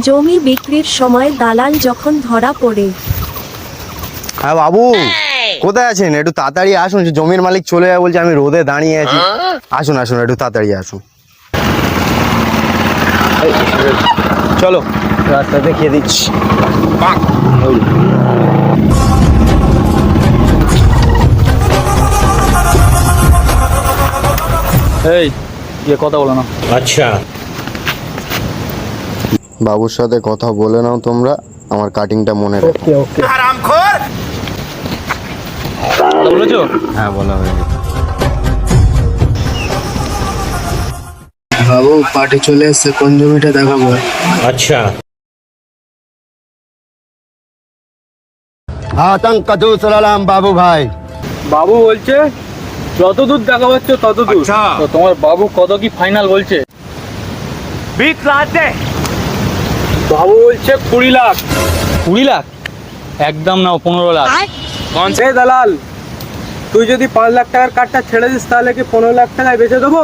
জমি বিক্রির সময় দালাল যখন ধরা পড়ে। হ্যাঁ বাবু, কোথায় আছেন? একটু তাড়াতাড়ি আসুন, জমির মালিক চলে যায় বলছে, আমি রোদে দাঁড়িয়ে আছি। আসুন আসুন, একটু তাড়াতাড়ি আসুন। চলো, রাস্তা দেখিয়ে দিচ্ছি। এই কথা বলো না। আচ্ছা, বাবুর সাথে কথা বলে নাও তোমরা, আমার কাটিংটা মনে রাখো। ওকে ওকে, বলেছো? হ্যাঁ, বলা হয়ে গেছে। বাবু পার্টি চলে এসছে, কোন জমিটা দেখাবো? আচ্ছা। আতঙ্ক দুসরালাম বাবু ভাই। বাবু বলছে যত দূর দেখা পাচ্ছ তত দূর। তো তোমার বাবু কত কি ফাইনাল বলছে? 20 লাখ। বাবু বলছে 20 লাখ। 20 লাখ? একদম নাও 15 লাখ। কোন সে দালাল, তুই যদি 5 লাখ টাকার কার্ডটা ছেড়ে দিস তাহলে কি 15 লাখ টাকায় বেচে দেবো?